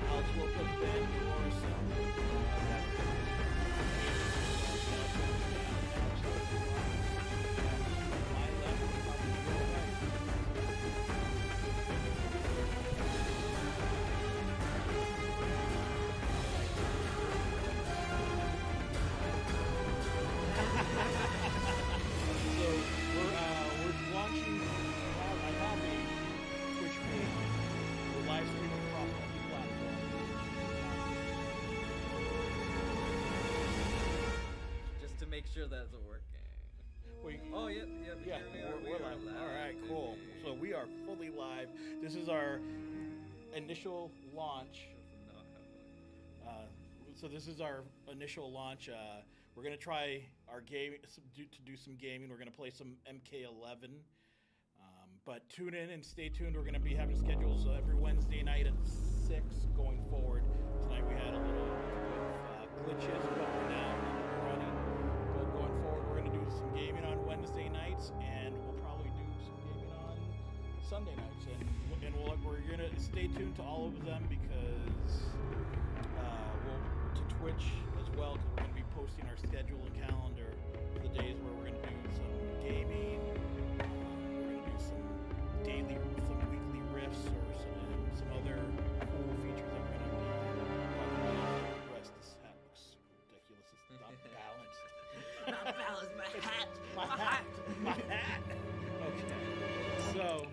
Alex Lopez, Ben Morrison. Make sure that's working. Oh, yep. Yeah, we're live. All right, cool. So we are fully live. This is our initial launch. We're gonna try our game to do some gaming. We're gonna play some MK11. But tune in and stay tuned. We're gonna be having schedules every Wednesday night at 6 going forward. Tonight we had a little glitches, but we're now running. Going forward, we're going to do some gaming on Wednesday nights, and we'll probably do some gaming on Sunday nights. And we're going to stay tuned to all of them because we'll to Twitch as well, because we're going to be posting our schedule and calendar for the days where we're going to do some gaming. We're going to do some weekly riffs or some other cool features that we're going to be talking about. The rest of this hat looks ridiculous. It's not balanced. Not balanced, my hat. My hat. Okay. So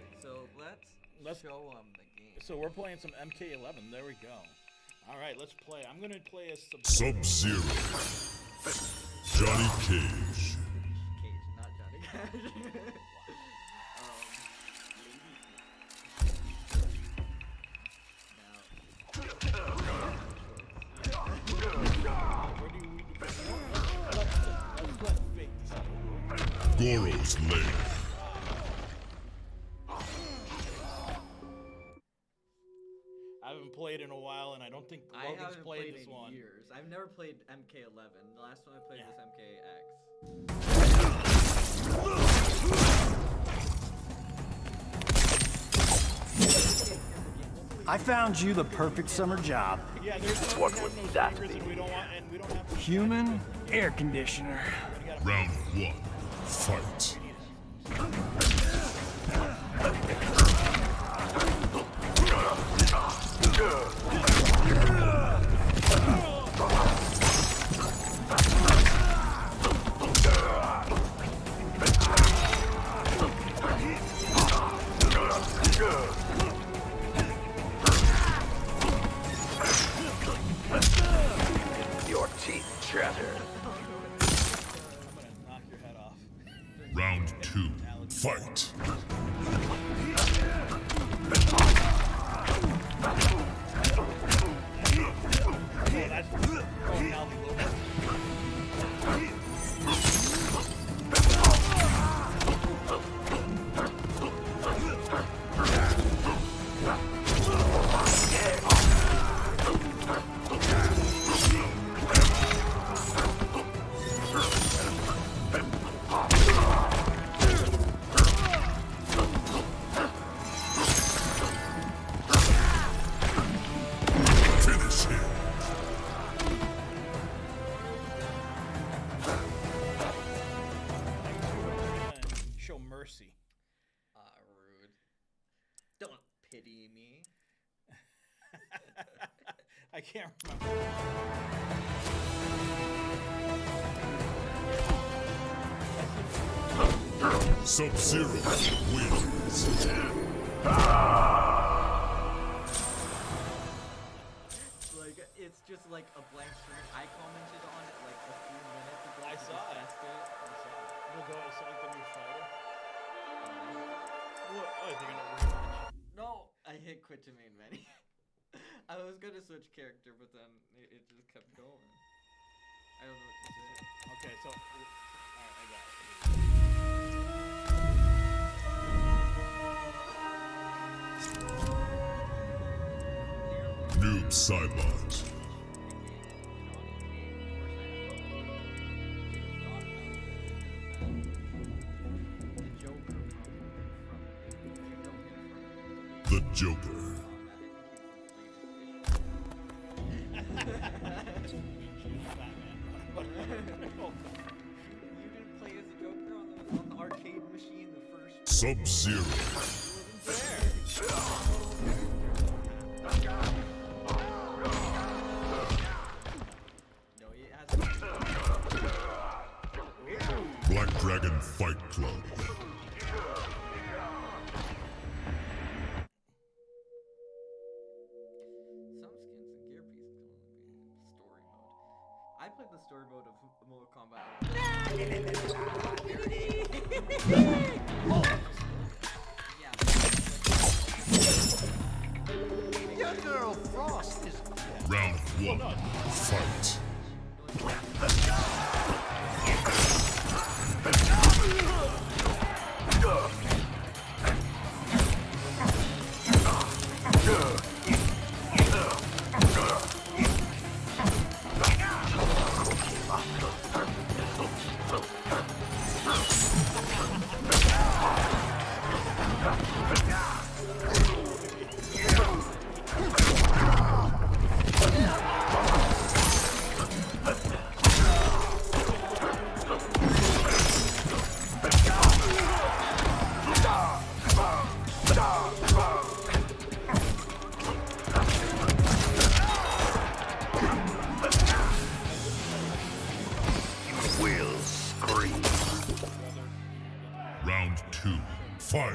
let's show them the game. So we're playing some MK11. There we go. All right, let's play. I'm gonna play as Sub-Zero. Johnny Cage. Not Johnny Cage. Goro's Lair. I haven't played in a while, and I don't think Logan's played this one. Years. I've never played MK11. The last one I played was MKX. I found you the perfect summer job. Yeah, there's what would that be? We don't have Human air conditioner. Round 1. Fight. Your teeth chatter. Round 2. Fight. Mercy. Rude. Don't pity me. I can't remember. Sub-Zero wins. It's just like a blank screen. I commented on it like a few minutes ago. I saw it. We'll go to select the new fighter. What? Oh, you're gonna rematch? No, I hit quit to main menu. I was gonna switch character, but then it just kept going. I don't know what to say. Okay, so alright, I got it. Noob Saibot. The Joker. Sub-Zero. No, he has. Black Dragon Fight Club. Some skins and gear pieces can only be in story mode. I played the story mode of Mortal Kombat. Yeah. Your girl Frost is Round 1. Fight. will scream. Round 2. Fight.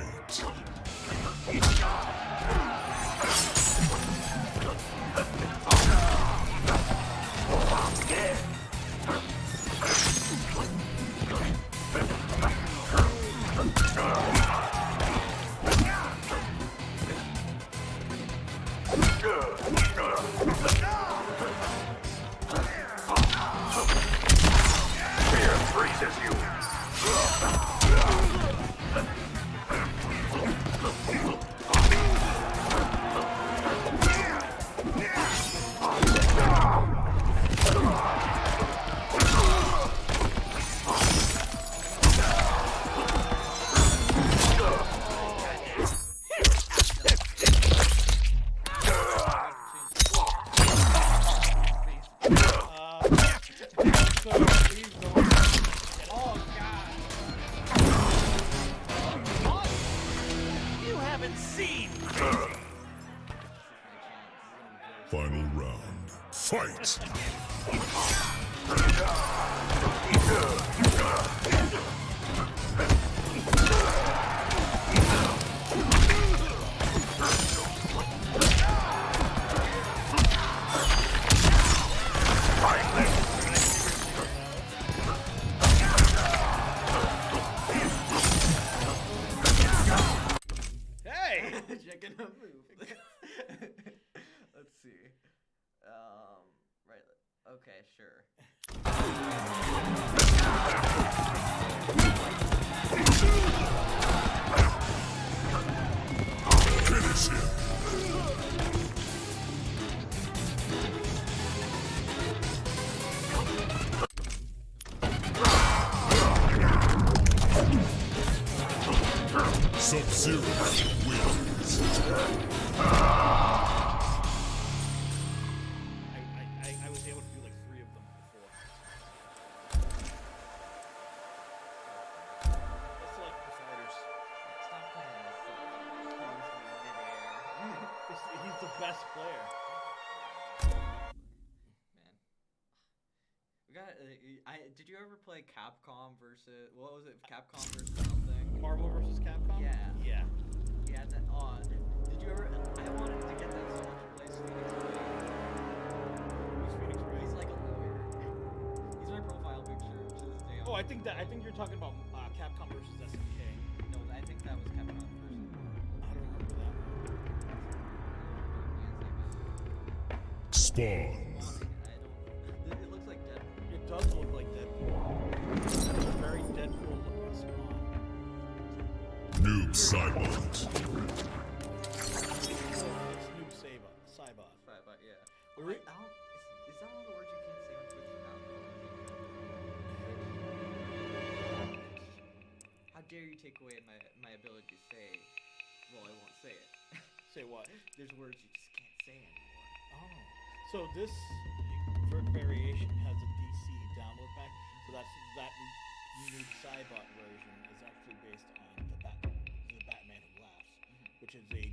Fear freezes you. You haven't seen. Final round. Fight. Hey! Checking a move. Let's see. Right. Okay, sure. Finish him. Sub-Zero wins. I was able to do like 3 of them before. Let's select the fighters. Stop playing this stuff. He's the best player. Man. We got. Did you ever play Capcom versus? What was it? Capcom versus something? Marvel vs. Capcom? Yeah. Yeah. He had that on. Did you ever? I wanted to get that so much to play Phoenix Wright. Who's Phoenix Wright? He's like a lawyer. He's my profile picture to this day. Oh, I think you're talking about Capcom versus SNK. No, I think that was Capcom versus. I don't remember that. Spawn. It looks like Deadpool. It does look like Deadpool. It's a very Deadpool looking spawn. Noob Saibot. It's Noob Saibot. Yeah. The re- Is that one of the words you can't say on Twitch now? How dare you take away my ability to say? Well, I won't say it. Say what? There's words you just can't say anymore. Oh. So this variation has a DC download pack. So that Noob Saibot version is actually based on the Batman. which is a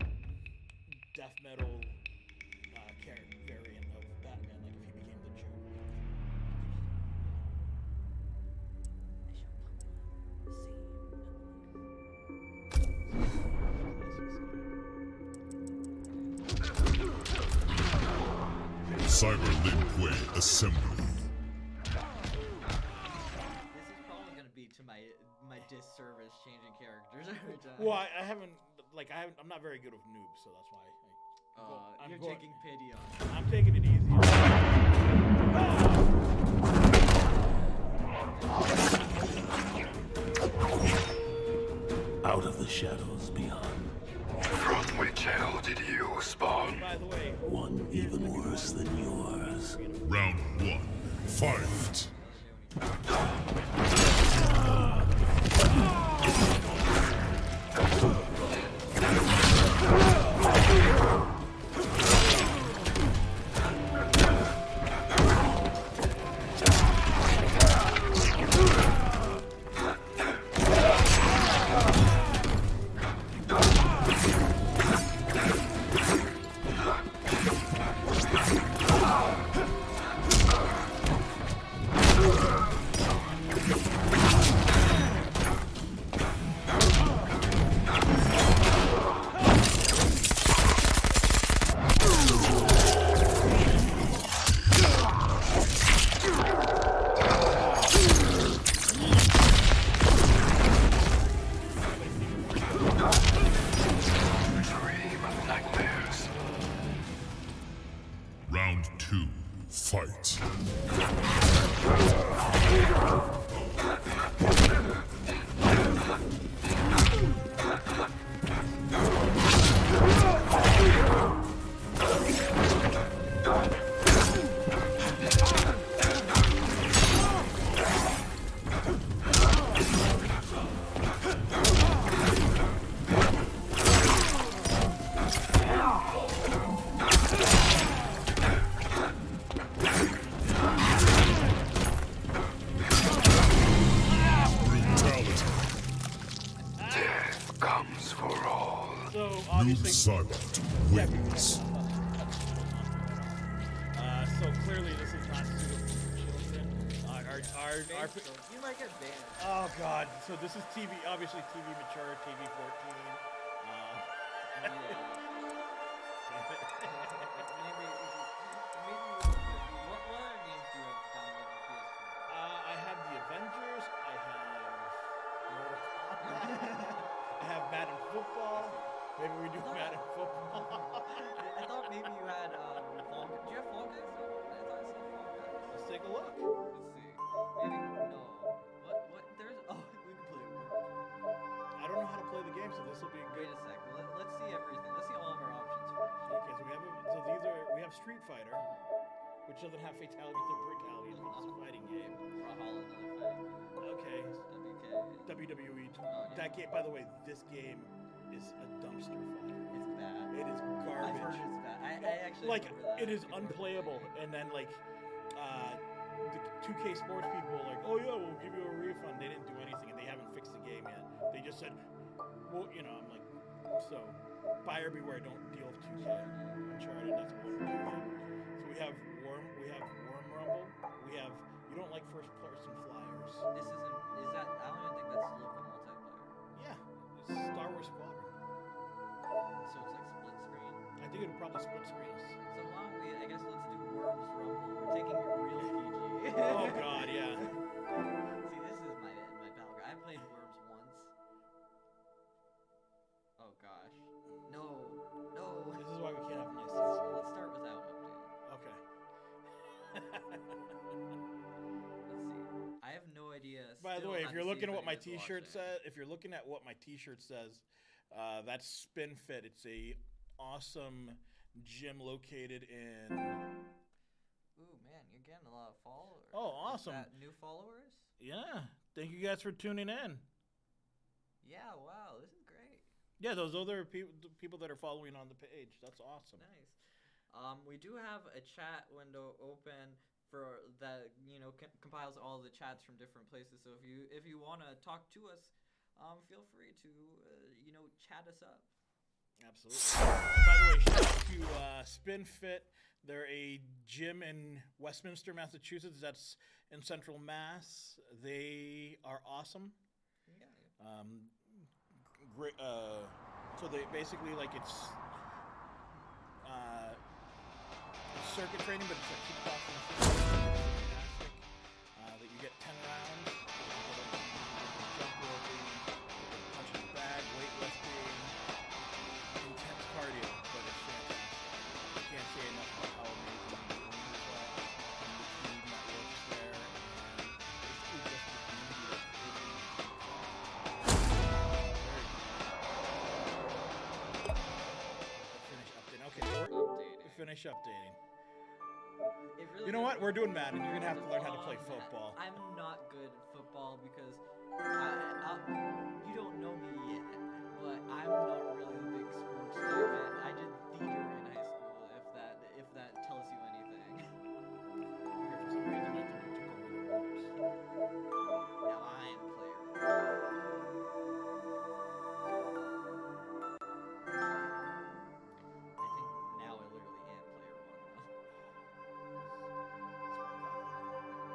death metal character variant of Batman, like if he became the Joker. Cyber Linkway Assembly. This is probably gonna be to my disservice changing characters every time. Well, I haven't, like, I'm not very good with noobs, so that's why. You're taking pity on me. I'm taking it easy. Out of the shadows beyond. From which hell did you spawn? By the way, One even worse than yours. Round 1. Fight. Dream of nightmares. Round 2. Fight. Brutality. Death comes for all. so Noob obviously, Silent wins. so clearly this is not suitable for children. Our You might get banned. oh god, so this is TV, obviously TV mature, TV 14. Yeah. Damn it. What other games do you have downloaded on PS4? I have the Avengers. I have Mortal Kombat. I have Madden Football. Maybe we do Madden Football. I thought maybe you had Fall Guys. Do you have Fall Guys? I thought I saw Fall Guys. Let's take a look. Let's see. Maybe no. What? There's we can play it. I don't know how to play the game, so this will be Wait good. a sec. Let's see everything. Let's see all of our options first. Okay, we have Street Fighter, which doesn't have fatalities or brutalities, but it's a fighting game. Brawlhalla, another fighting game. Okay, WK. WWE. yeah. That game, by the way, this game is a dumpster fire. It's bad. It is I've heard garbage. it's bad. I actually Like remember that. it is People were unplayable, and then like the 2K Sports people are like, oh yeah, we'll give you a refund. They didn't do anything, and they haven't fixed the game yet. They just said, well, you know, I'm like, so buyer beware, don't deal with 2K. Uncharted, that's what we're doing. So we have Worm Rumble. We have you don't like first person flyers. This isn't. Is that? I don't even think that's local multiplayer. Yeah, it's Star Wars Squadron. So it's like split screen. I think it'll probably split screen us. So why don't we? I guess let's do Worms Rumble. We're taking it real PG. Oh god, yeah. See, this is my battleground. I played Worms once. Oh gosh. No. This is why we can't have nice Let's things. start without update. Okay. Let's see. I have no idea. By the still way, how if to you're see looking at what my anyone's T-shirt watching. says, if you're looking at what my T-shirt says, that's SpinFit. It's a awesome gym located in. Ooh man, you're getting a lot of followers. Oh, Is awesome. that new followers? Yeah. Thank you guys for tuning in. Yeah. Wow. This is great. Yeah, those other people that are following on the page. That's awesome. Nice. We do have a chat window open for that. You know, compiles all the chats from different places. So if you want to talk to us, feel free to chat us up. Absolutely. And by the way, shout out to SpinFit. They're a gym in Westminster, Massachusetts. That's in Central Mass. They are awesome. Yeah. Great. So they basically it's circuit training, but it's like kickboxing. Fantastic. That you get 10 rounds. Jump roping, punching the bag, weightlifting, intense cardio, but it's fantastic. I can't say enough about how amazing the owners are and the team that works there, and basically just the community that's finish updating. Okay, finish updating. It really You know what? is- We're doing Madden. You're gonna have to learn how to play football. I'm not good at football because you don't know me yet, but I'm not really a big sports guy. I did theater in high school, if that tells you anything. For some reason, I took over the ropes. Now I am player. I think now I literally am player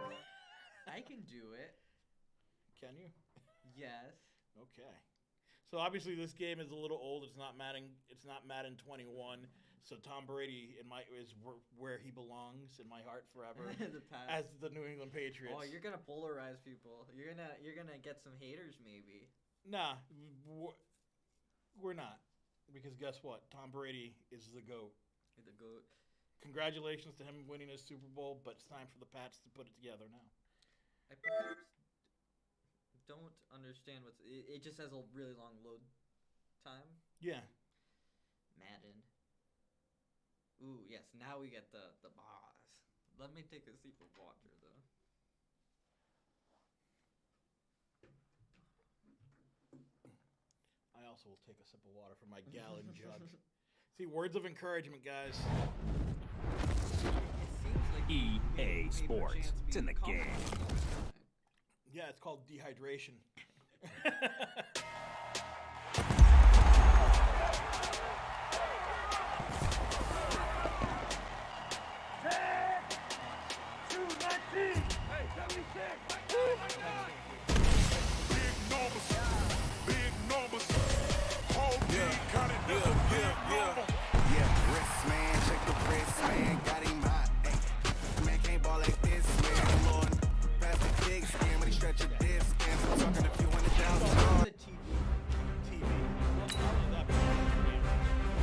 one. I can do it. Can you? Yes. Okay. So obviously this game is a little old. It's not Madden. It's not Madden 21. So Tom Brady is where he belongs in my heart forever The past. as the New England Patriots. Oh, you're gonna polarize people. You're gonna get some haters maybe. Nah, we're not. Because guess what? Tom Brady is the GOAT. The goat. Congratulations to him winning his Super Bowl, but it's time for the Pats to put it together now. I perhaps don't understand it just has a really long load time. Yeah. Madden. Ooh, yes, now we get the boss. Let me take a sip of water though. I also will take a sip of water from my gallon jug. See, words of encouragement, guys. It seems like EA paper Sports. chance It's in the being game. Yeah, it's called dehydration. Big numbers. Big numbers. Whole team counted down. Big numbers. Yeah, wrist man, check the wrist man, got him hot. Ay, man can't ball like this, man. Lord, pass the big skin when he stretch a disc. And I'm talking if you want it down, The TV. TV. Well, how is that possible?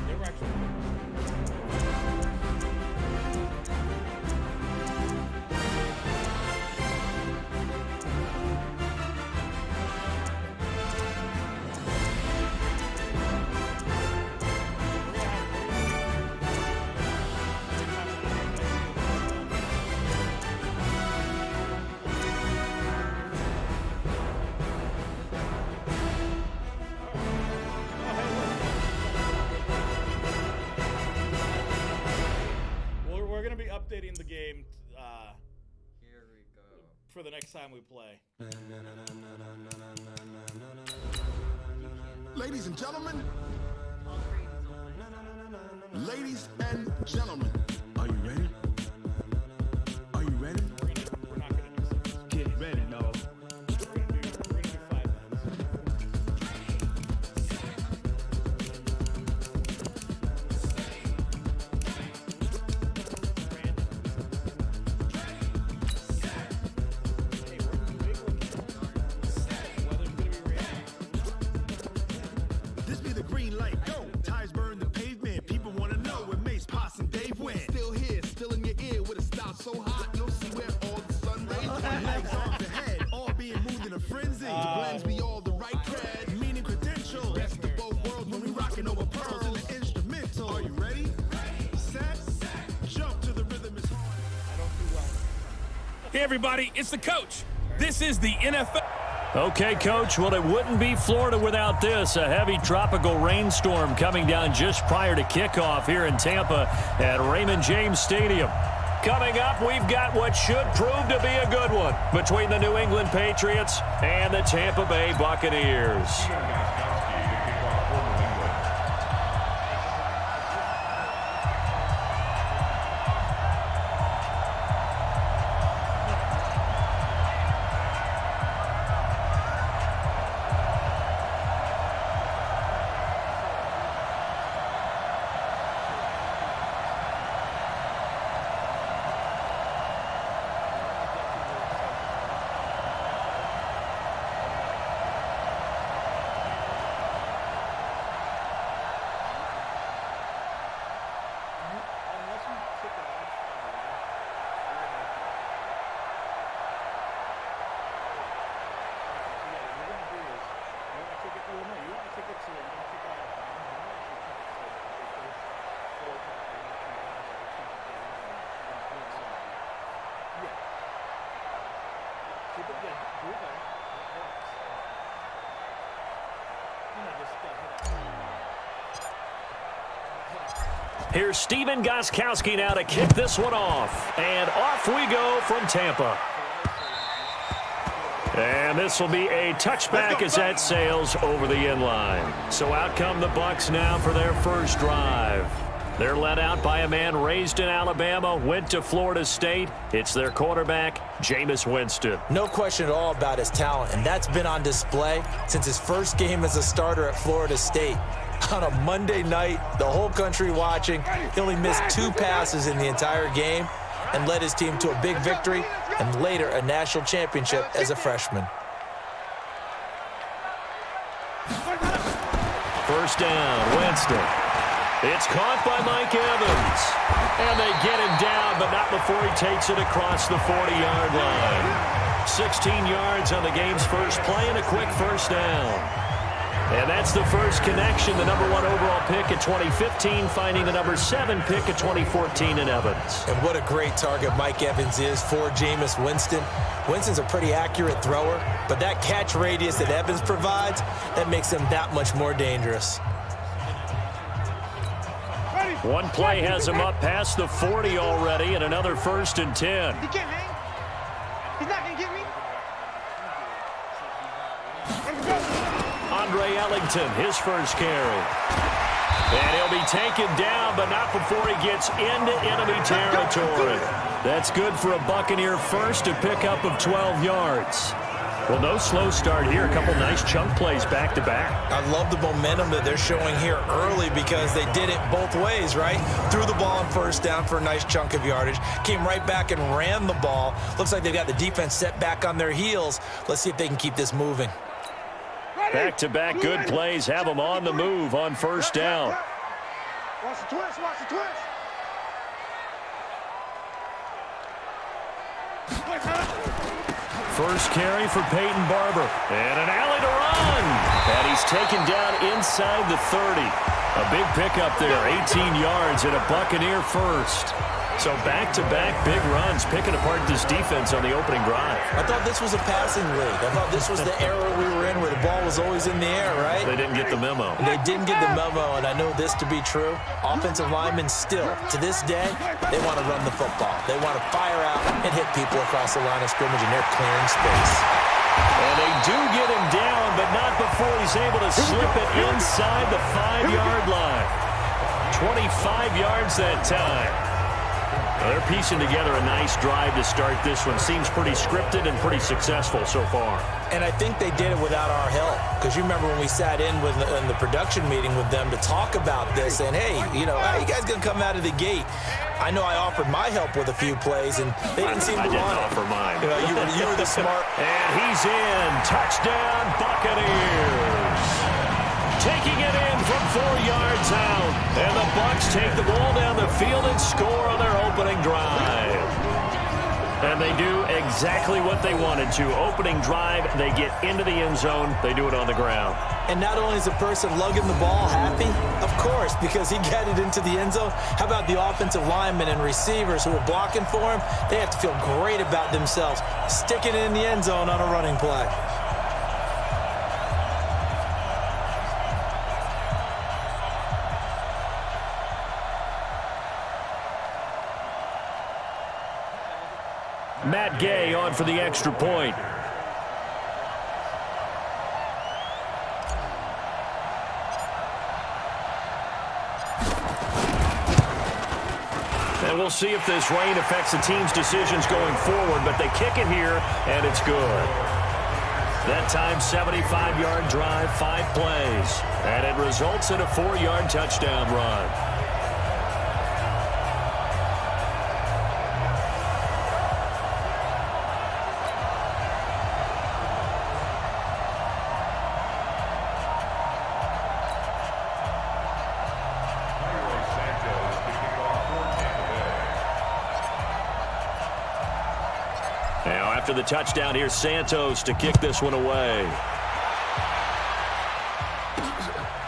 They were actually we're going to be updating the game Here we go. for the next time we play. Ladies and gentlemen. Ladies and gentlemen. Are you ready? Are you ready? We're not going to do 6. Get ready, dog. We're going to do 5 minutes. This be the green light. Go. Tires burn the pavement. People want to know where Mace, Pops, and Dave went. Still here, still in your ear with a style so hot, you'll see where all the sun rays went. Legs off the head, all being moved in a frenzy. The blends be all the right cred. Meaning credentials. Best of both worlds When we rockin' over pearls in the instrumental. Are you ready? Set. Jump to the rhythm. It's hard. Hey, everybody, it's the coach. This is the NFL. Okay, Coach, well, it wouldn't be Florida without this. A heavy tropical rainstorm coming down just prior to kickoff here in Tampa at Raymond James Stadium. Coming up, we've got what should prove to be a good one between the New England Patriots and the Tampa Bay Buccaneers. Unless you take it off, Here's Steven Gostkowski now to kick this one off. And off we go from Tampa. And this will be a touchback as that sails over the inline. So out come the Bucs now for their first drive. They're led out by a man raised in Alabama, went to Florida State. It's their quarterback, Jameis Winston. No question at all about his talent, and that's been on display since his first game as a starter at Florida State. On a Monday night, the whole country watching, he only missed 2 passes in the entire game and led his team to a big victory and later a national championship as a freshman. First down, Winston. It's caught by Mike Evans. And they get him down, but not before he takes it across the 40-yard line. 16 yards on the game's first play and a quick first down. And that's the first connection, the number 1 overall pick at 2015, finding the number 7 pick at 2014 in Evans. And what a great target Mike Evans is for Jameis Winston. Winston's a pretty accurate thrower, but that catch radius that Evans provides, that makes him that much more dangerous. One play has him up past the 40 already, and another 1st and 10. He can't hang. He's not going to get me. Andre Ellington, his first carry. And he'll be taken down, but not before he gets into enemy territory. That's good for a Buccaneer first, a pickup of 12 yards. Well, no slow start here. A couple nice chunk plays back-to-back. I love the momentum that they're showing here early because they did it both ways, right? Threw the ball on first down for a nice chunk of yardage. Came right back and ran the ball. Looks like they've got the defense set back on their heels. Let's see if they can keep this moving. Back-to-back good plays have them on the move on first down. Watch the twist. Watch the twist. First carry for Peyton Barber. And an alley to run. And he's taken down inside the 30. A big pickup there, 18 yards and a Buccaneer first. So back-to-back big runs, picking apart this defense on the opening drive. I thought this was a passing league. I thought this was the era we were in where the ball was always in the air, right? They didn't get the memo. They didn't get the memo, and I know this to be true. Offensive linemen still, to this day, they want to run the football. They want to fire out and hit people across the line of scrimmage, and they're clearing space. And they do get him down, but not before he's able to slip it inside the 5-yard line. 25 yards that time. Well, they're piecing together a nice drive to start this one. Seems pretty scripted and pretty successful so far. And I think they did it without our help. Because you remember when we sat in the production meeting with them to talk about this, and hey, you know, how you guys going to come out of the gate? I know I offered my help with a few plays, and they didn't seem to want it. I didn't offer mine. You were the smart. And he's in. Touchdown, Buccaneers. Taking it in from 4 yards out. And the Bucs take the ball down the field and score on their opening drive. And they do exactly what they wanted to. Opening drive, they get into the end zone. They do it on the ground. And not only is the person lugging the ball happy, of course, because he got it into the end zone. How about the offensive linemen and receivers who are blocking for him? They have to feel great about themselves, sticking it in the end zone on a running play. Matt Gay on for the extra point. And we'll see if this rain affects the team's decisions going forward, but they kick it here, and it's good. That time, 75-yard drive, 5 plays, and it results in a 4-yard touchdown run. Now, after the touchdown, here's Santos to kick this one away.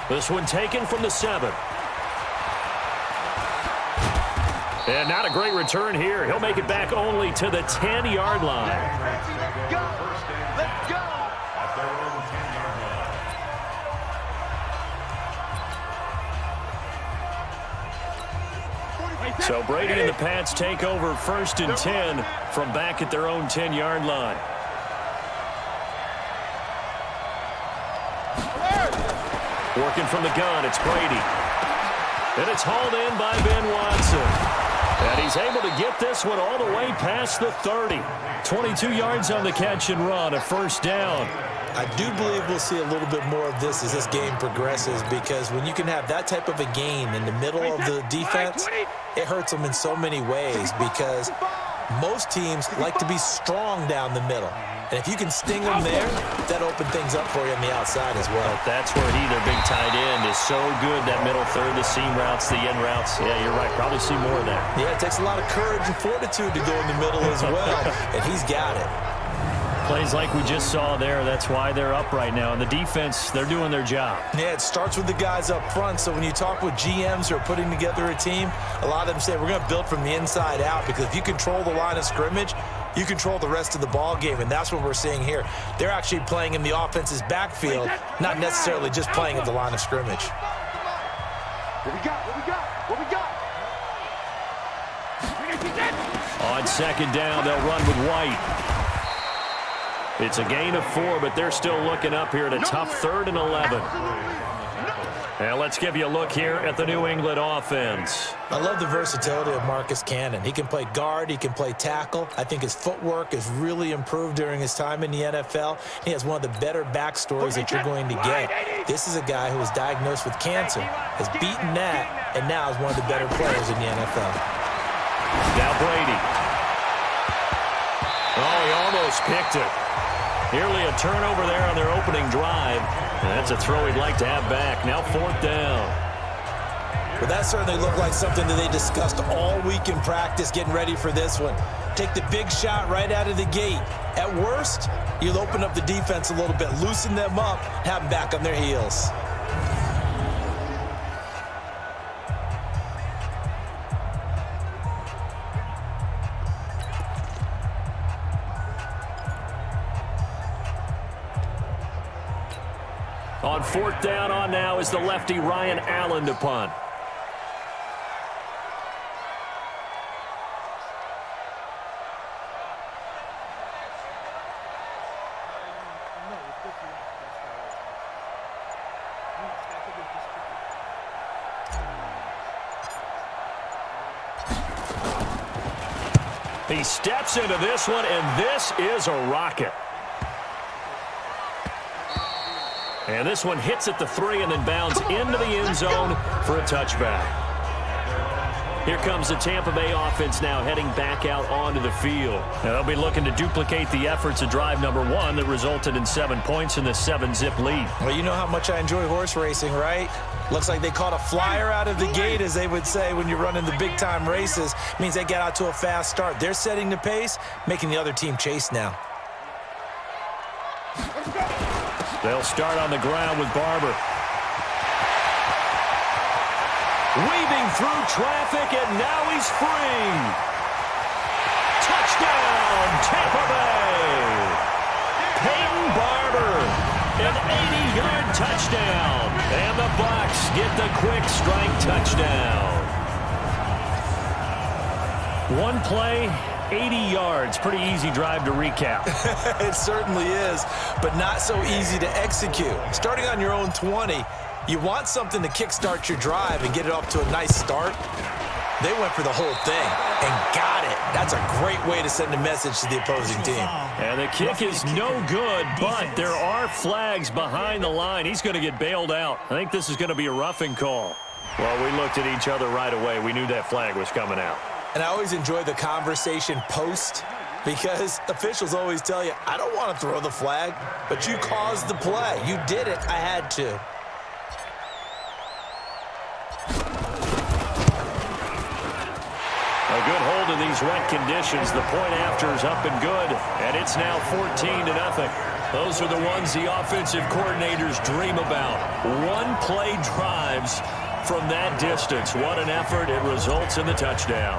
This one taken from the 7. And not a great return here. He'll make it back only to the 10-yard line. Let's go! Let's go! So Brady and the Pats take over 1st and 10 from back at their own 10-yard line. Working from the gun, it's Brady. And it's hauled in by Ben Watson. And he's able to get this one all the way past the 30. 22 yards on the catch and run, a 1st down. I do believe we'll see a little bit more of this as this game progresses, because when you can have that type of a gain in the middle of the defense, it hurts them in so many ways, because most teams like to be strong down the middle. And if you can sting them there, that opens things up for you on the outside as well. That's where their big tight end, is so good. That middle third, the seam routes, the end routes. Yeah, you're right. Probably see more of that. Yeah, it takes a lot of courage and fortitude to go in the middle as well, and he's got it. Plays like we just saw there, that's why they're up right now. And the defense, they're doing their job. Yeah, it starts with the guys up front. So when you talk with GMs who are putting together a team, a lot of them say we're going to build from the inside out, because if you control the line of scrimmage, you control the rest of the ball game, and that's what we're seeing here. They're actually playing in the offense's backfield, not necessarily just playing at the line of scrimmage. What we got? What we got? What we got? On 2nd down, they'll run with White. It's a gain of 4, but they're still looking up here at a tough 3rd and 11. Now let's give you a look here at the New England offense. I love the versatility of Marcus Cannon. He can play guard, he can play tackle. I think his footwork has really improved during his time in the NFL. He has one of the better backstories that you're going to get. This is a guy who was diagnosed with cancer, has beaten that, and now is one of the better players in the NFL. Now Brady. Oh, he almost picked it. Nearly a turnover there on their opening drive. And that's a throw he'd like to have back. Now 4th down. Well, that certainly looked like something that they discussed all week in practice, getting ready for this one. Take the big shot right out of the gate. At worst, you'll open up the defense a little bit, loosen them up, have them back on their heels. On 4th down on now is the lefty Ryan Allen to punt. He steps into this one, and this is a rocket. And this one hits at the 3 and then bounds into the end zone for a touchback. Here comes the Tampa Bay offense now heading back out onto the field. Now they'll be looking to duplicate the efforts of drive number 1 that resulted in 7 points in the 7-zip lead. Well, you know how much I enjoy horse racing, right? Looks like they caught a flyer out of the gate, as they would say when you're running the big-time races. Means they get out to a fast start. They're setting the pace, making the other team chase now. They'll start on the ground with Barber. Weaving through traffic, and now he's free. Touchdown, Tampa Bay. Peyton Barber, an 80-yard touchdown. And the Bucs get the quick strike touchdown. One play, 80 yards. Pretty easy drive to recap. It certainly is, but not so easy to execute. Starting on your own 20, you want something to kickstart your drive and get it off to a nice start. They went for the whole thing and got it. That's a great way to send a message to the opposing team. And the kick is no good, but there are flags behind the line. He's going to get bailed out. I think this is going to be a roughing call. Well, we looked at each other right away. We knew that flag was coming out. And I always enjoy the conversation post, because officials always tell you, I don't want to throw the flag, but you caused the play. You did it. I had to. A good hold in these wet conditions. The point after is up and good, and it's now 14-0. Those are the ones the offensive coordinators dream about. One-play drives from that distance. What an effort. It results in the touchdown.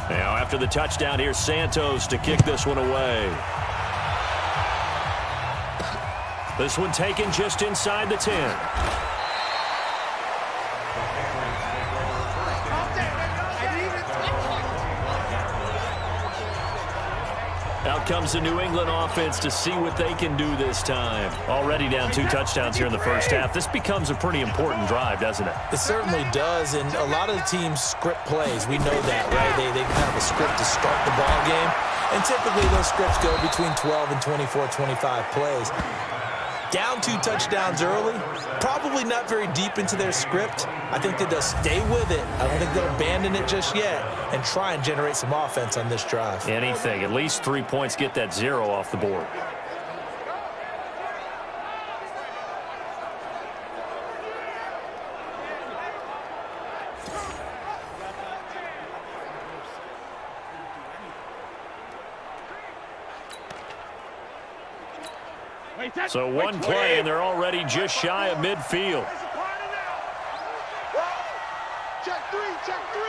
Now, after the touchdown, here's Santos to kick this one away. This one taken just inside the 10. Out comes the New England offense to see what they can do this time. Already down 2 touchdowns here in the first half. This becomes a pretty important drive, doesn't it? It certainly does, and a lot of the teams script plays. We know that, right? They have a script to start the ball game, and typically those scripts go between 12 and 24, 25 plays. Down 2 touchdowns early, probably not very deep into their script. I think that they'll stay with it. I don't think they'll abandon it just yet and try and generate some offense on this drive. Anything. At least 3 points, get that 0 off the board. So one play, and they're already just shy of midfield. Check 3, check 3.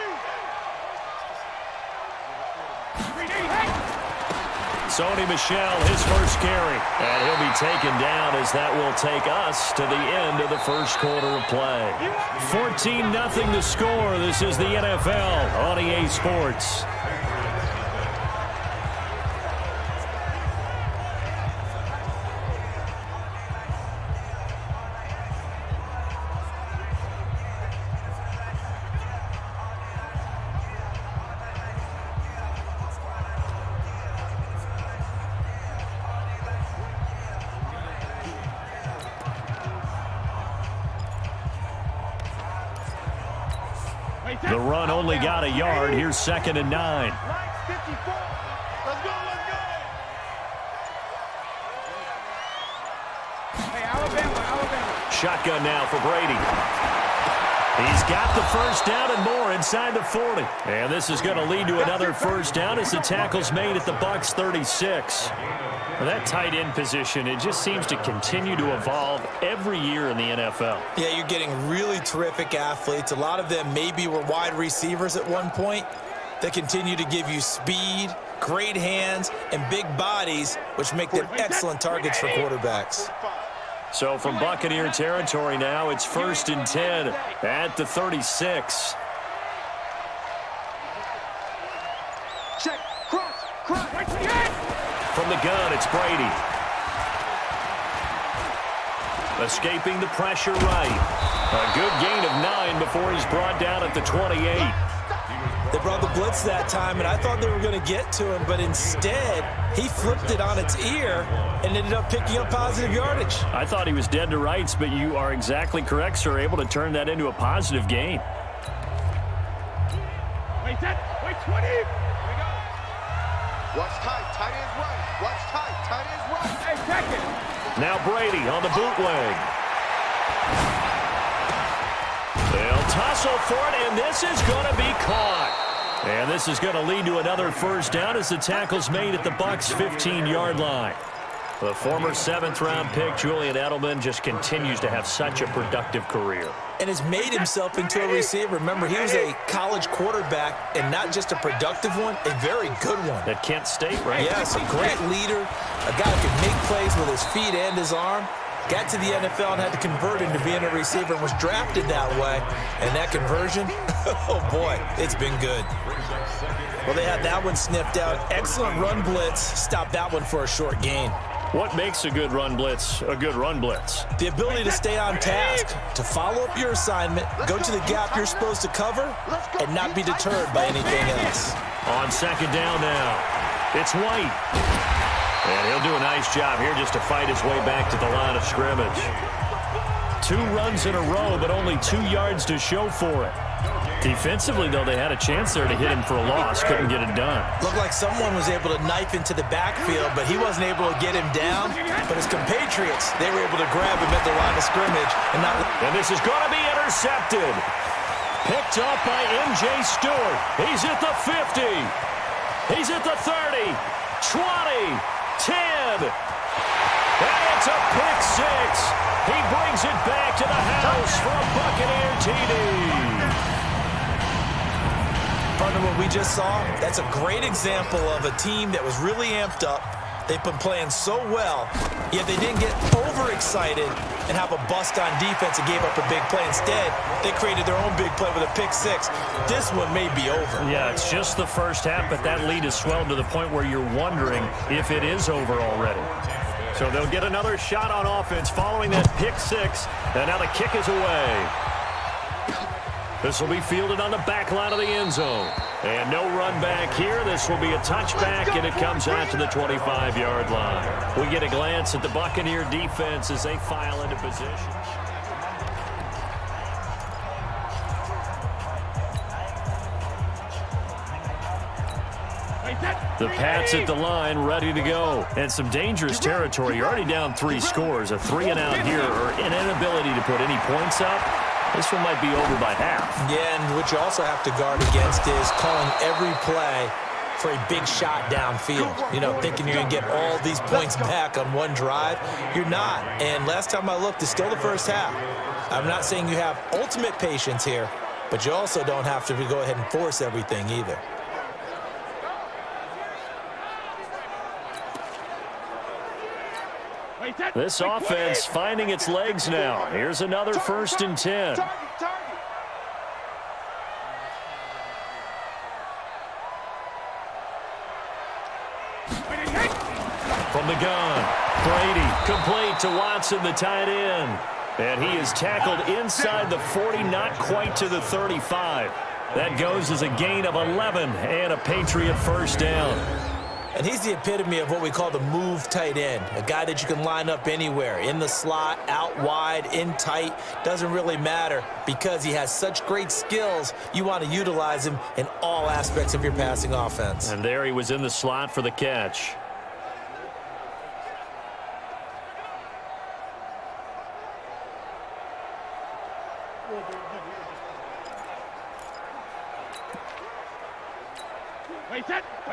Sony Michel, his first carry. And he'll be taken down as that will take us to the end of the first quarter of play. 14-0 the score. This is the NFL on EA Sports. The run only got a yard. Here's 2nd and 9. Let's go, let's go. Hey, Alabama. Shotgun now for Brady. He's got the first down and more inside the 40. And this is going to lead to another first down as the tackle's made at the Bucs 36. Well, that tight end position, it just seems to continue to evolve every year in the NFL. Yeah, you're getting really terrific athletes. A lot of them maybe were wide receivers at one point. They continue to give you speed, great hands, and big bodies, which make them excellent targets for quarterbacks. So from Buccaneer territory now, it's 1st and 10 at the 36. Check, cross. From the gun, it's Brady. Escaping the pressure right. A good gain of 9 before he's brought down at the 28. They brought the blitz that time, and I thought they were going to get to him, but instead, he flipped it on its ear and ended up picking up positive yardage. I thought he was dead to rights, but you are exactly correct, sir. Able to turn that into a positive gain. Wait 10, wait 20. Here we go. Watch tight, tight ends right. Watch tight, tight ends right. Hey, check it. Now Brady on the bootleg. They'll tussle for it, and this is going to be caught. And this is going to lead to another first down as the tackle's made at the Bucs' 15-yard line. The former 7th-round pick, Julian Edelman, just continues to have such a productive career. And has made himself into a receiver. Remember, he was a college quarterback, and not just a productive one, a very good one. At Kent State, right? Yes, a great leader, a guy who can make plays with his feet and his arm. Got to the NFL and had to convert into being a receiver and was drafted that way. And that conversion, oh boy, it's been good. Well, they had that one sniffed out. Excellent run blitz. Stopped that one for a short gain. What makes a good run blitz a good run blitz? The ability to stay on task, to follow up your assignment, go to the gap you're supposed to cover, and not be deterred by anything else. On second down now, it's White. And he'll do a nice job here just to fight his way back to the line of scrimmage. 2 runs in a row, but only 2 yards to show for it. Defensively, though, they had a chance there to hit him for a loss. Couldn't get it done. Looked like someone was able to knife into the backfield, but he wasn't able to get him down. But his compatriots, they were able to grab him at the line of scrimmage. And this is going to be intercepted. Picked up by M.J. Stewart. He's at the 50. He's at the 30. 20. 10. And it's a pick 6. He brings it back to the house for a Buccaneer TD. Partner, what we just saw, that's a great example of a team that was really amped up. They've been playing so well, yet they didn't get overexcited and have a bust on defense and gave up a big play. Instead, they created their own big play with a pick 6. This one may be over. Yeah, it's just the first half, but that lead has swelled to the point where you're wondering if it is over already. So they'll get another shot on offense following that pick 6, and now the kick is away. This will be fielded on the back line of the end zone. And no run back here. This will be a touchback, and it comes out to the 25-yard line. We get a glance at the Buccaneer defense as they file into position. The Pats at the line, ready to go. And some dangerous territory. You're already down 3 scores. A 3-and-out here, or an inability to put any points up. This one might be over by half. Yeah, and what you also have to guard against is calling every play for a big shot downfield. You know, thinking you're going to get all these points back on one drive. You're not. And last time I looked, it's still the first half. I'm not saying you have ultimate patience here, but you also don't have to go ahead and force everything either. This offense finding its legs now. Here's another 1st and 10. From the gun, Brady complete to Watson, the tight end. And he is tackled inside the 40, not quite to the 35. That goes as a gain of 11 and a Patriot first down. And he's the epitome of what we call the move tight end, a guy that you can line up anywhere, in the slot, out wide, in tight, doesn't really matter because he has such great skills. You want to utilize him in all aspects of your passing offense. And there he was in the slot for the catch.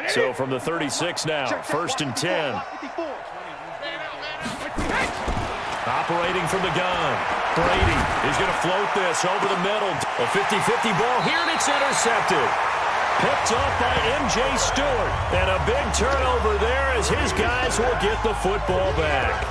So from the 36 now, 1st and 10. Operating from the gun. Brady is going to float this over the middle. A 50-50 ball here, and it's intercepted. Picked up by M.J. Stewart. And a big turnover there as his guys will get the football back.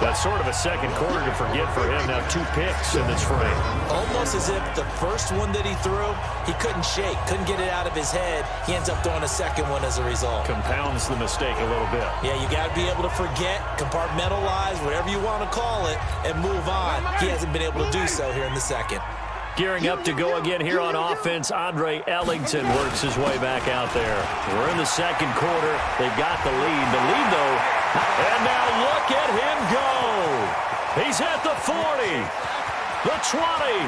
That's sort of a second quarter to forget for him. Now 2 picks in this frame. Almost as if the first one that he threw, he couldn't shake, couldn't get it out of his head. He ends up throwing a second one as a result. Compounds the mistake a little bit. Yeah, you got to be able to forget, compartmentalize, whatever you want to call it, and move on. He hasn't been able to do so here in the second. Gearing up to go again here on offense, Andre Ellington works his way back out there. We're in the second quarter. They've got the lead. The lead, though, and now look at him go. He's at the 40, the 20,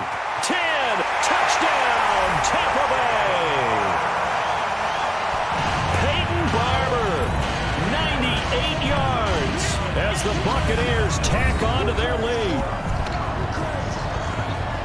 10, touchdown, Tampa Bay. Peyton Barber, 98 yards as the Buccaneers tack on to their lead.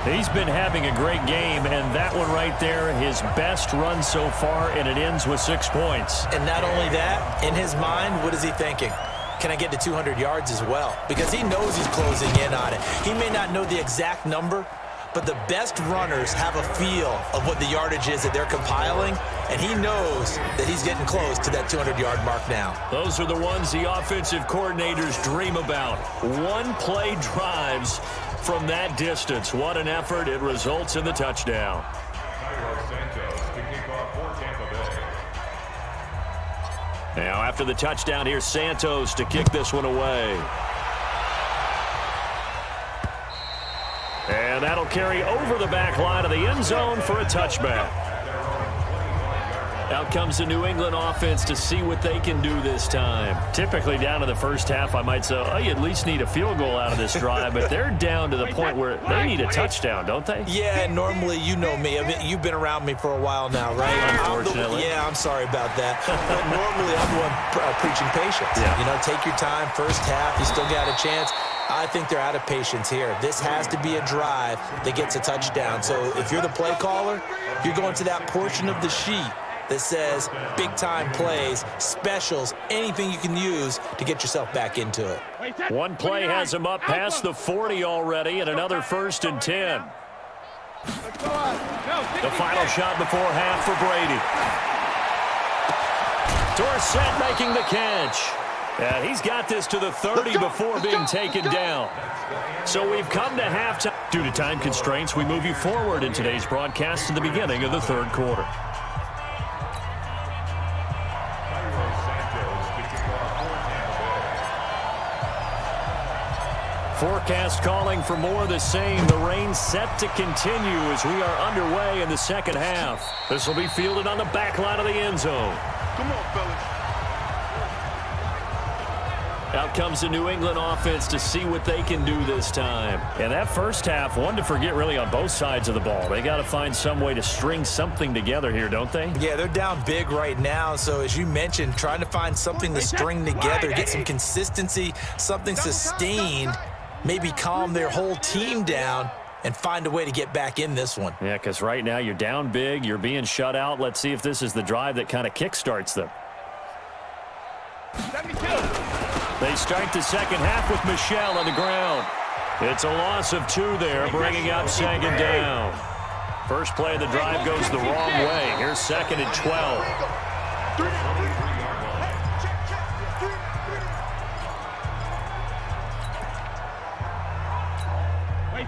He's been having a great game, and that one right there, his best run so far, and it ends with 6 points. And not only that, in his mind, what is he thinking? Can I get to 200 yards as well? Because he knows he's closing in on it. He may not know the exact number, but the best runners have a feel of what the yardage is that they're compiling, and he knows that he's getting close to that 200-yard mark now. Those are the ones the offensive coordinators dream about. One-play drives from that distance. What an effort. It results in the touchdown. Now after the touchdown, here's Santos to kick this one away. And that'll carry over the back line of the end zone for a touchback. Out comes the New England offense to see what they can do this time. Typically down to the first half, I might say, oh, you at least need a field goal out of this drive, but they're down to the point where they need a touchdown, don't they? Yeah, normally, you know me. I mean, you've been around me for a while now, right? Unfortunately. I'm sorry about that. But normally, I'm the one preaching patience. Yeah. You know, take your time. First half, you still got a chance. I think they're out of patience here. This has to be a drive that gets a touchdown. So if you're the play caller, you're going to that portion of the sheet that says big-time plays, specials, anything you can use to get yourself back into it. One play has him up past the 40 already, and another 1st and 10. The final shot before half for Brady. Dorsett making the catch. And he's got this to the 30 before being taken down. So we've come to halftime. Due to time constraints, we move you forward in today's broadcast to the beginning of the third quarter. Forecast calling for more of the same. The rain set to continue as we are underway in the second half. This will be fielded on the back line of the end zone. Come on, fellas. Out comes the New England offense to see what they can do this time. And that first half, one to forget really on both sides of the ball. They got to find some way to string something together here, don't they? Yeah, they're down big right now. So as you mentioned, trying to find something to string together, get some consistency, something sustained, maybe calm their whole team down and find a way to get back in this one. Yeah, because right now you're down big, you're being shut out. Let's see if this is the drive that kind of kickstarts them. They start the second half with Michel on the ground. It's a loss of 2 there, bringing up 2nd down. First play of the drive goes the wrong way. Here's 2nd and 12.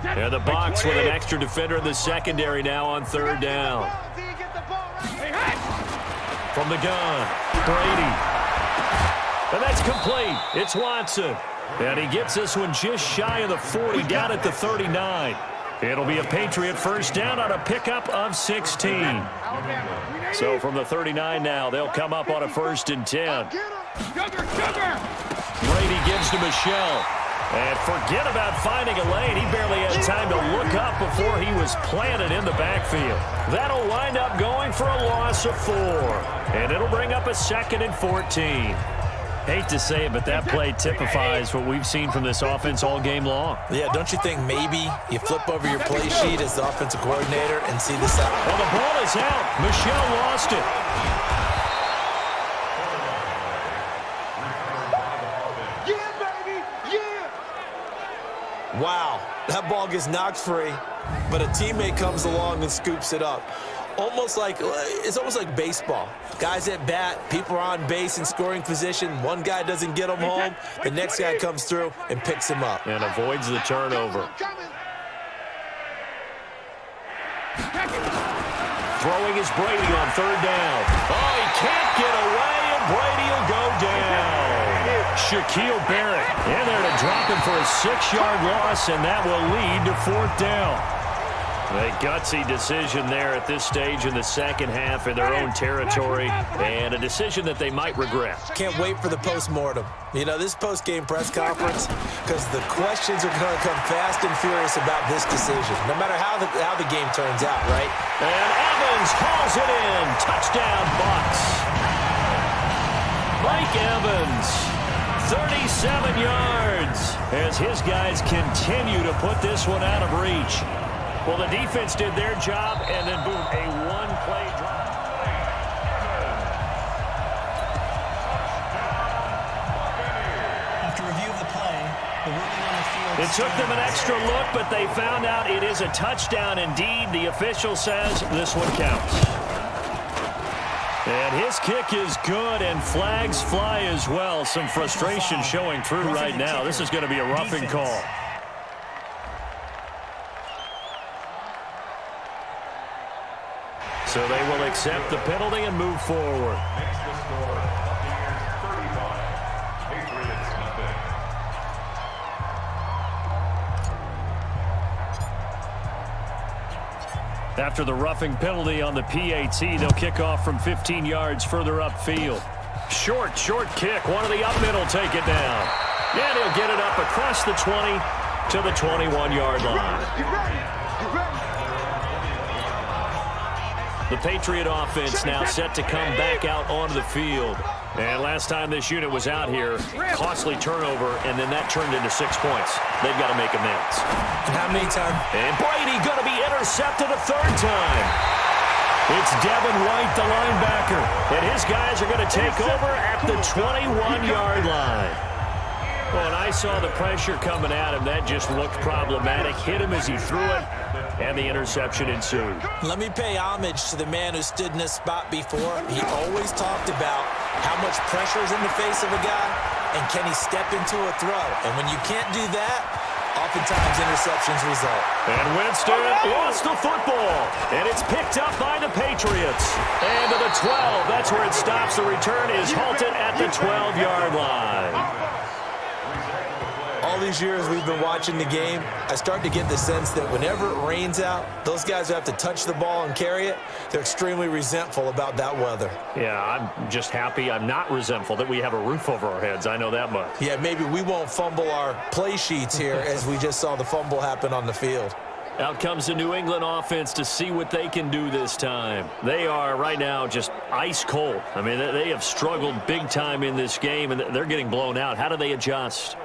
And the box with an extra defender in the secondary now on 3rd down. From the gun, Brady. And that's complete. It's Watson. And he gets this one just shy of the 40, down at the 39. It'll be a Patriot first down on a pickup of 16. So from the 39 now, they'll come up on a 1st and 10. Brady gives to Michel. And forget about finding a lane. He barely had time to look up before he was planted in the backfield. That'll wind up going for a loss of 4. And it'll bring up a 2nd and 14. Hate to say it, but that play typifies what we've seen from this offense all game long. Yeah, don't you think maybe you flip over your play sheet as the offensive coordinator and see this out? Well, the ball is out. Michel lost it. Wow, that ball gets knocked free, but a teammate comes along and scoops it up. It's almost like baseball. Guys at bat, people are on base in scoring position. One guy doesn't get him home. The next guy comes through and picks him up. And avoids the turnover. Throwing is Brady on 3rd down. Oh, he can't get away, and Brady will go down. Shaquille Barrett in there to drop him for a 6-yard loss, and that will lead to 4th down. A gutsy decision there at this stage in the second half in their own territory, and a decision that they might regret. Can't wait for the post-mortem. You know, this post-game press conference, because the questions are going to come fast and furious about this decision, no matter how the game turns out, right? And Evans hauls it in. Touchdown, Bucs. Mike Evans, 37 yards, as his guys continue to put this one out of reach. Well, the defense did their job, and then, boom, a one-play drive. After review of the play, the ruling on the field... It took them an extra look, but they found out it is a touchdown indeed. The official says this one counts. And his kick is good, and flags fly as well. Some frustration showing through right now. This is going to be a roughing call. So they will accept the penalty and move forward. Makes the score Buccaneers 35, Patriots nothing. After the roughing penalty on the PAT, they'll kick off from 15 yards further upfield. Short kick. One of the up middle take it down. And he'll get it up across the 20 to the 21-yard line. The Patriot offense now set to come back out onto the field. And last time this unit was out here, costly turnover, and then that turned into 6 points. They've got to make amends. And how many times? And Brady going to be intercepted a third time. It's Devin White, the linebacker. And his guys are going to take over at the 21-yard line. Well, and I saw the pressure coming at him. That just looked problematic. Hit him as he threw it, and the interception ensued. Let me pay homage to the man who stood in this spot before. He always talked about how much pressure is in the face of a guy, and can he step into a throw? And when you can't do that, oftentimes interceptions result. And Winston lost the football, and it's picked up by the Patriots. And to the 12, that's where it stops. The return is halted at the 12-yard line. All these years we've been watching the game, I start to get the sense that whenever it rains out, those guys who have to touch the ball and carry it, they're extremely resentful about that weather. Yeah, I'm just happy I'm not resentful that we have a roof over our heads. I know that much. Yeah, maybe we won't fumble our play sheets here as we just saw the fumble happen on the field. Out comes the New England offense to see what they can do this time. They are right now just ice cold. I mean, they have struggled big time in this game, and they're getting blown out. How do they adjust?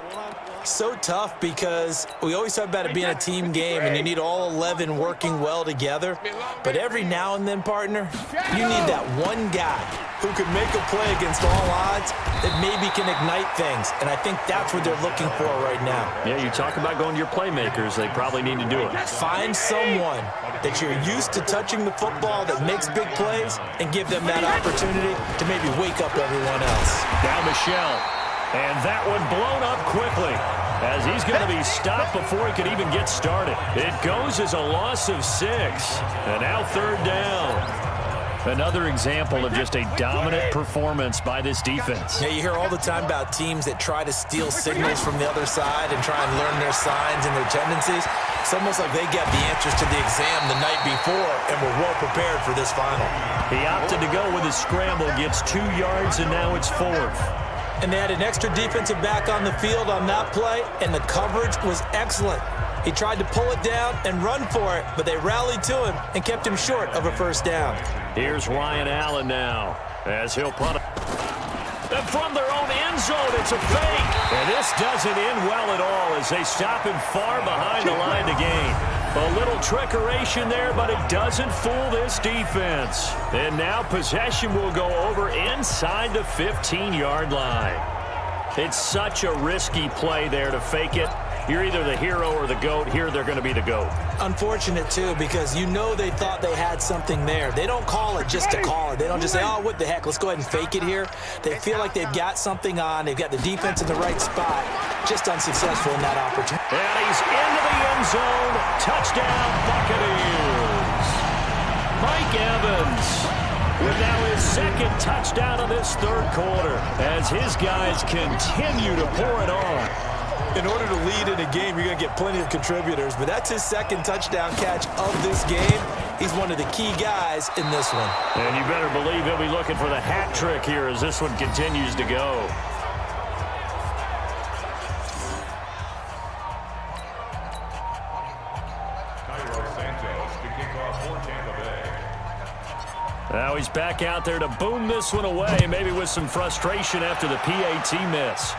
So tough because we always talk about it being a team game and you need all 11 working well together. But every now and then, partner, you need that one guy who can make a play against all odds that maybe can ignite things. And I think that's what they're looking for right now. Yeah, you talk about going to your playmakers. They probably need to do it. Find someone that you're used to touching the football that makes big plays and give them that opportunity to maybe wake up everyone else. Now Michelle. And that one blown up quickly as he's going to be stopped before he could even get started. It goes as a loss of 6. And now third down. Another example of just a dominant performance by this defense. Yeah, you hear all the time about teams that try to steal signals from the other side and try and learn their signs and their tendencies. It's almost like they got the answers to the exam the night before and were well prepared for this final. He opted to go with his scramble, gets 2 yards, and now it's 4th. And they had an extra defensive back on the field on that play, and the coverage was excellent. He tried to pull it down and run for it, but they rallied to him and kept him short of a first down. Here's Ryan Allen now as he'll punt it. And from their own end zone, it's a fake. And this doesn't end well at all as they stop him far behind the line to gain. A little trickeration there, but it doesn't fool this defense. And now possession will go over inside the 15-yard line. It's such a risky play there to fake it. You're either the hero or the GOAT. Here, they're going to be the GOAT. Unfortunate, too, because you know they thought they had something there. They don't call it just to call it. They don't just say, oh, what the heck, let's go ahead and fake it here. They feel like they've got something on. They've got the defense in the right spot. Just unsuccessful in that opportunity. And he's into the end zone. Touchdown, Buccaneers. Mike Evans with now his second touchdown of this third quarter as his guys continue to pour it on. In order to lead in a game, you're going to get plenty of contributors, but that's his second touchdown catch of this game. He's one of the key guys in this one. And you better believe he'll be looking for the hat trick here as this one continues to go. Now he's back out there to boom this one away, maybe with some frustration after the PAT miss.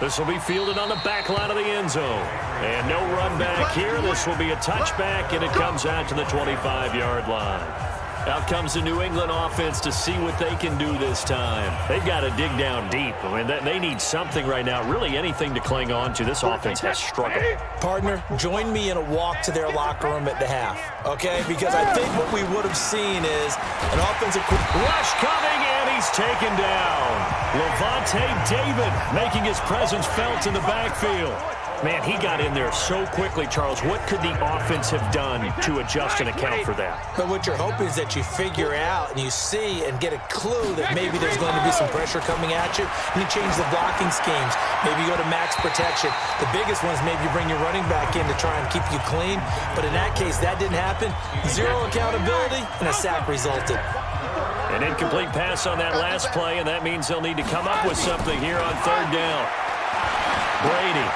This will be fielded on the back line of the end zone. And no run back here. This will be a touchback, and it comes out to the 25-yard line. Out comes the New England offense to see what they can do this time. They've got to dig down deep. I mean, they need something right now, really anything to cling on to. This offense has struggled. Partner, join me in a walk to their locker room at the half, okay? Because I think what we would have seen is an offensive... Rush coming, and he's taken down. Levante David making his presence felt in the backfield. Man, he got in there so quickly, Charles. What could the offense have done to adjust and account for that? But what you're hoping is that you figure out and you see and get a clue that maybe there's going to be some pressure coming at you, and you change the blocking schemes. Maybe you go to max protection. The biggest one is maybe you bring your running back in to try and keep you clean. But in that case, that didn't happen. Zero accountability, and a sack resulted. An incomplete pass on that last play, and that means they'll need to come up with something here on third down. Brady.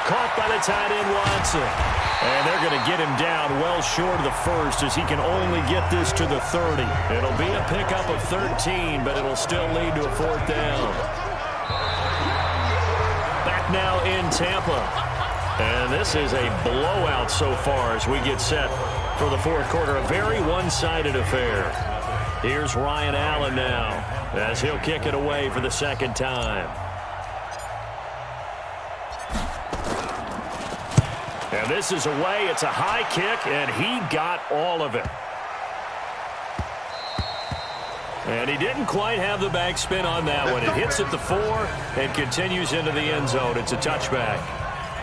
Caught by the tight end, Watson. And they're going to get him down well short of the first as he can only get this to the 30. It'll be a pickup of 13, but it'll still lead to a fourth down. Back now in Tampa. And this is a blowout so far as we get set for the fourth quarter. A very one-sided affair. Here's Ryan Allen now as he'll kick it away for the second time. And this is away. It's a high kick, and he got all of it. And he didn't quite have the backspin on that one. It hits at the 4 and continues into the end zone. It's a touchback.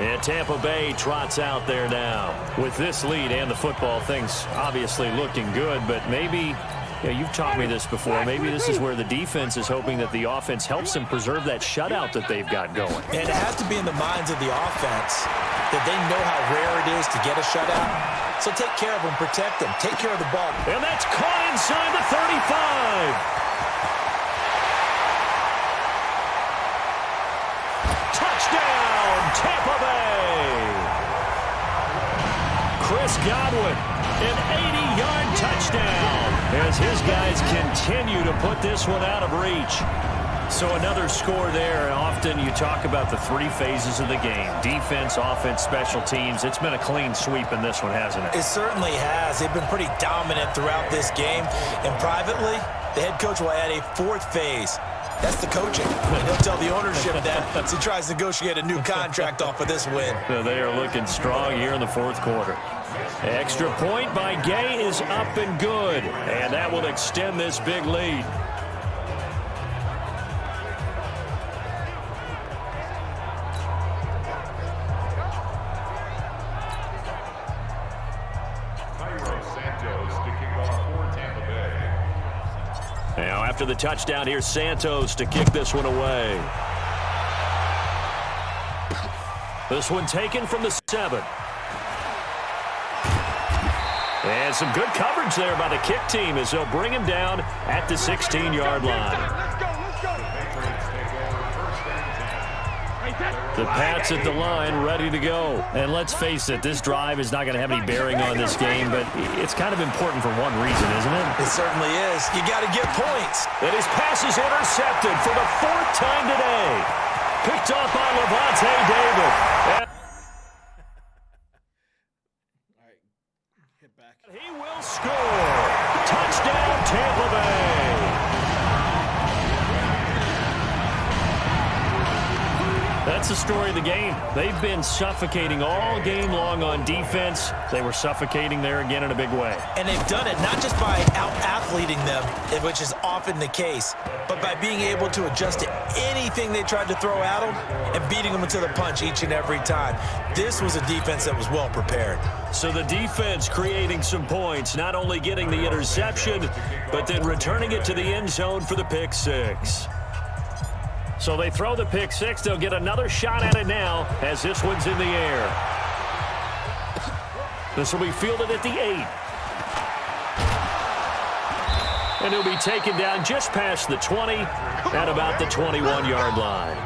And Tampa Bay trots out there now. With this lead and the football, things obviously looking good, but maybe... Yeah, you've taught me this before. Maybe this is where the defense is hoping that the offense helps them preserve that shutout that they've got going. And it has to be in the minds of the offense that they know how rare it is to get a shutout. So take care of them, protect them, take care of the ball. And that's caught inside the 35. Touchdown, Tampa Bay. Chris Godwin, an 80-yard touchdown as his guys continue to put this one out of reach. So another score there. Often you talk about the three phases of the game: defense, offense, special teams. It's been a clean sweep in this one, hasn't it? It certainly has. They've been pretty dominant throughout this game. And privately, the head coach will add a fourth phase. That's the coaching. And he'll tell the ownership that as he tries to negotiate a new contract off of this win. So they are looking strong here in the fourth quarter. Extra point by Gay is up and good. And that will extend this big lead. Now, after the touchdown, here's Santos to kick this one away. This one taken from the 7. And some good coverage there by the kick team as they'll bring him down at the 16-yard line. The Pats at the line, ready to go. And let's face it, this drive is not going to have any bearing on this game, but it's kind of important for one reason, isn't it? It certainly is. You got to get points. And his pass is intercepted for the 4th time today. Picked off by Levante David. All right, hit back. He will score. Touchdown, Tampa Bay. That's the story of the game. They've been suffocating all game long on defense. They were suffocating there again in a big way. And they've done it not just by out-athleting them, which is often the case, but by being able to adjust to anything they tried to throw at them and beating them into the punch each and every time. This was a defense that was well prepared. So the defense creating some points, not only getting the interception, but then returning it to the end zone for the pick 6. So they throw the pick six. They'll get another shot at it now as this one's in the air. This will be fielded at the 8. And he'll be taken down just past the 20 at about the 21-yard line.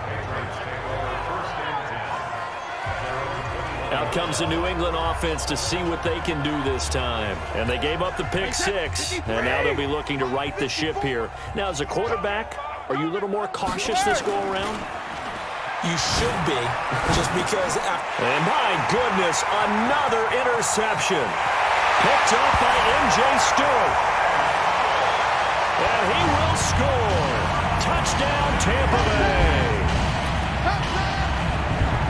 Out comes the New England offense to see what they can do this time. And they gave up the pick six, and now they'll be looking to right the ship here. Now, as a quarterback, are you a little more cautious this go-around? You should be, just because... And my goodness, another interception. Picked up by M.J. Stewart. And he will score. Touchdown, Tampa Bay.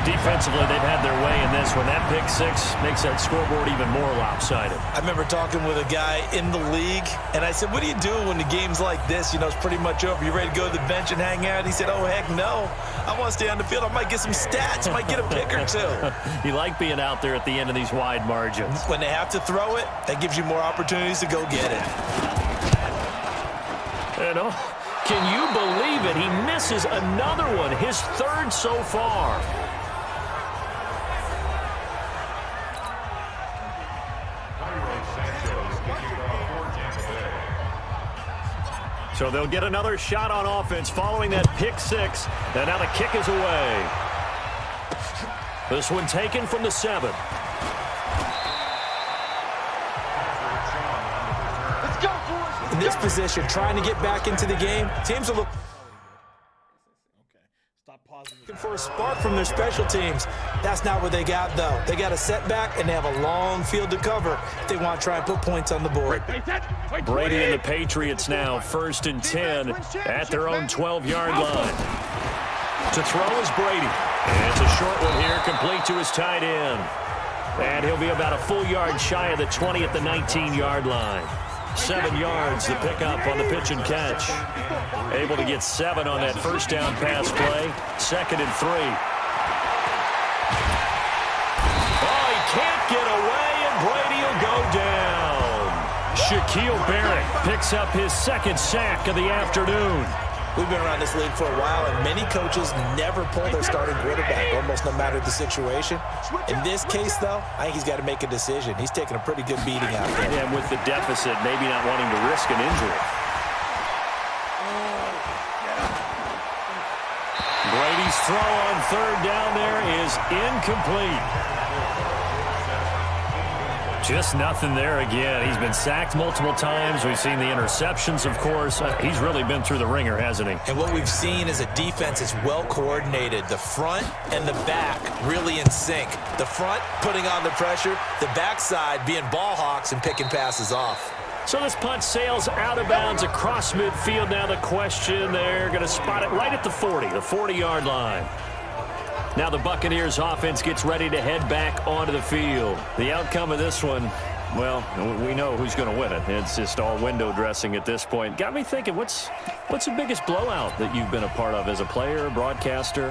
Defensively, they've had their way in this one. That pick six makes that scoreboard even more lopsided. I remember talking with a guy in the league, and I said, what do you do when the game's like this? You know, it's pretty much over. You ready to go to the bench and hang out? He said, oh, heck no. I want to stay on the field. I might get some stats. I might get a pick or two. You like being out there at the end of these wide margins. When they have to throw it, that gives you more opportunities to go get it. And can you believe it? He misses another one, his third so far. So they'll get another shot on offense following that pick six. And now the kick is away. This one taken from the 7. In this position, trying to get back into the game, teams are looking for a spark from their special teams. That's not what they got, though. They got a setback, and they have a long field to cover if they want to try and put points on the board. Brady and the Patriots now 1st and 10 at their own 12-yard line. To throw is Brady. And it's a short one here, complete to his tight end. And he'll be about a full yard shy of the 20 at the 19-yard line. 7 yards the pickup on the pitch and catch. Able to get 7 on that first down pass play. 2nd and 3. Oh, he can't get away, and Brady will go down. Shaquille Barrett picks up his 2nd sack of the afternoon. We've been around this league for a while, and many coaches never pull their starting quarterback, almost no matter the situation. In this case, though, I think he's got to make a decision. He's taking a pretty good beating out there. Yeah, with the deficit, maybe not wanting to risk an injury. Brady's throw on 3rd down there is incomplete. Just nothing there again. He's been sacked multiple times. We've seen the interceptions, of course. He's really been through the ringer, hasn't he? And what we've seen is a defense that's well coordinated. The front and the back really in sync. The front putting on the pressure, the backside being ball hawks and picking passes off. So this punt sails out of bounds across midfield. Now the question, they're going to spot it right at the 40, the 40-yard line. Now the Buccaneers offense gets ready to head back onto the field. The outcome of this one, well, we know who's going to win it. It's just all window dressing at this point. Got me thinking, what's the biggest blowout that you've been a part of as a player, broadcaster?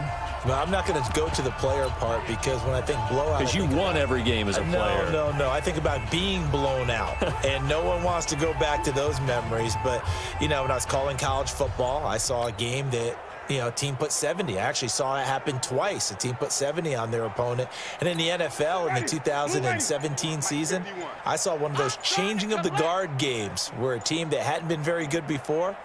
No, I'm not going to go to the player part because when I think blowout... Because you won every game as a player. No. I think about being blown out. And no one wants to go back to those memories. But, you know, when I was calling college football, I saw a game that... You know, a team put 70. I actually saw it happen twice. A team put 70 on their opponent. And in the NFL, in the 2017 season, I saw one of those changing of the guard games where a team that hadn't been very good before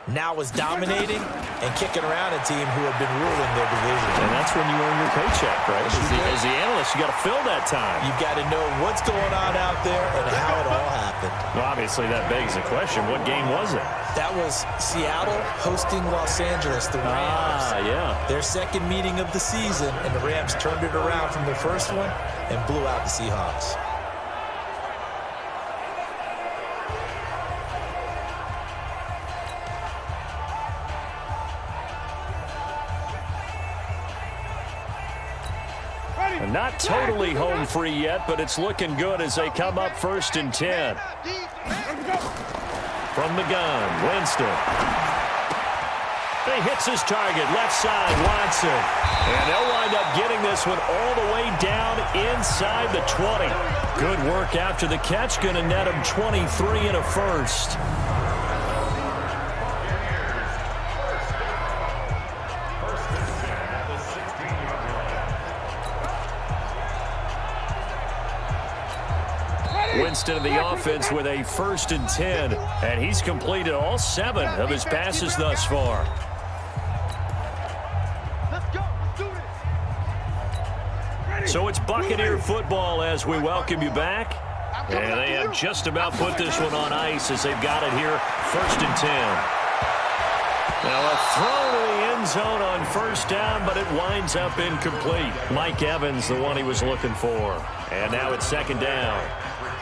now was dominating and kicking around a team who had been ruling their division. And that's when you earn your paycheck, right? As the analyst, you got to fill that time. You've got to know what's going on out there and how it all happened. Well, obviously, that begs the question, what game was it? That was Seattle hosting Los Angeles, the Rams. Yeah. Their second meeting of the season, and the Rams turned it around from the first one and blew out the Seahawks. Not totally home free yet, but it's looking good as they come up 1st and 10. From the gun, Winston. He hits his target, left side, Watson. And they'll wind up getting this one all the way down inside the 20. Good work after the catch, going to net him 23 and a first. Winston of the offense with a 1st and 10, and he's completed all 7 of his passes thus far. Let's go. Let's do this. So it's Buccaneer football as we welcome you back. And they have just about put this one on ice as they've got it here, 1st and 10. Now a throw to the end zone on 1st down, but it winds up incomplete. Mike Evans, the one he was looking for. And now it's 2nd down.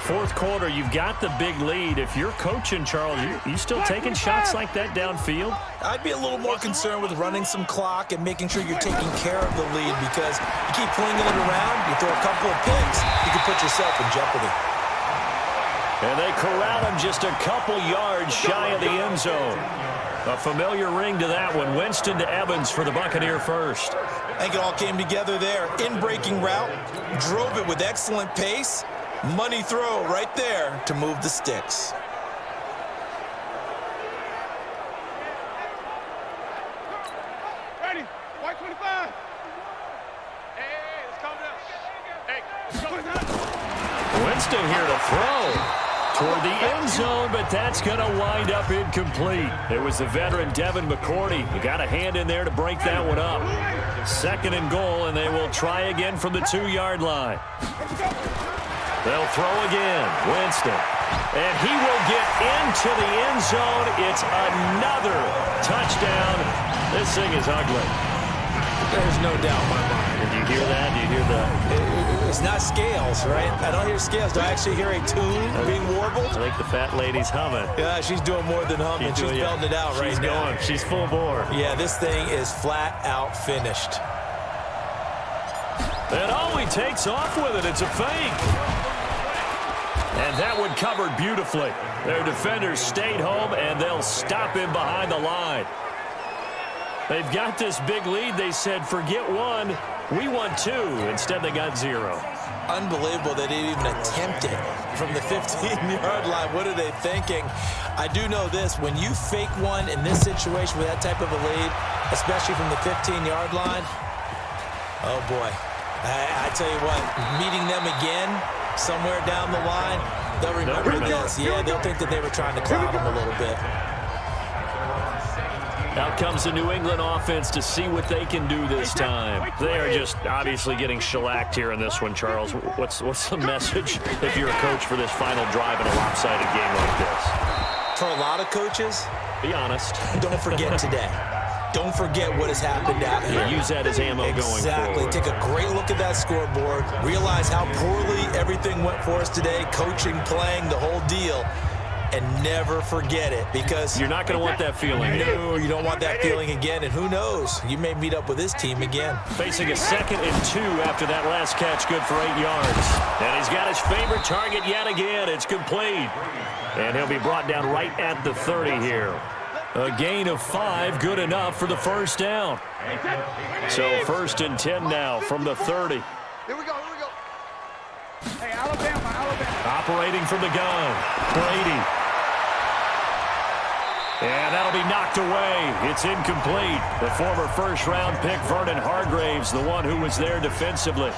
4th quarter, you've got the big lead. If you're coaching, Charles, you still taking shots like that downfield? I'd be a little more concerned with running some clock and making sure you're taking care of the lead, because you keep flinging it around, you throw a couple of picks, you can put yourself in jeopardy. And they corral him just a couple yards shy of the end zone. A familiar ring to that one. Winston to Evans for the Buccaneer first. I think it all came together there. In-breaking route, drove it with excellent pace. Money throw right there to move the sticks. Ready. White 25. Hey, let's calm down. Hey, let's go. Winston here to throw toward the end zone, but that's going to wind up incomplete. It was the veteran Devin McCourty. You got a hand in there to break that one up. 2nd and goal, and they will try again from the 2-yard line. They'll throw again. Winston. And he will get into the end zone. It's another touchdown. This thing is ugly. There's no doubt in my mind. Did you hear that? Do you hear that? It's not scales, right? I don't hear scales. Do I actually hear a tune being warbled? I think the fat lady's humming. Yeah, she's doing more than humming. She's belting it out right now. She's full bore. Yeah, this thing is flat out finished. And he takes off with it. It's a fake. And that one covered beautifully. Their defenders stayed home, and they'll stop him behind the line. They've got this big lead. They said, forget 1, we want 2. Instead, they got 0. Unbelievable they didn't even attempt it from the 15-yard line. What are they thinking? I do know this. When you fake one in this situation with that type of a lead, especially from the 15-yard line, oh, boy. I tell you what, meeting them again somewhere down the line, they'll remember this. Yeah, they'll think that they were trying to cloud them a little bit. Out comes the New England offense to see what they can do this time. They are just obviously getting shellacked here in this one, Charles. What's the message if you're a coach for this final drive in a lopsided game like this? For a lot of coaches, be honest. Don't forget today. Don't forget what has happened out here. Use that as ammo going forward. Exactly. Take a great look at that scoreboard. Realize how poorly everything went for us today. Coaching, playing, the whole deal. And never forget it, because you're not going to want that feeling. No, you don't want that feeling again. And who knows? You may meet up with this team again. Facing a 2nd and 2 after that last catch, good for 8 yards. And he's got his favorite target yet again. It's complete. And he'll be brought down right at the 30 here. A gain of 5, good enough for the 1st down. So 1st and 10 now from the 30. Here we go. Hey, Alabama. Operating from the gun, Brady. And that'll be knocked away. It's incomplete. The former 1st-round pick, Vernon Hargraves, the one who was there defensively.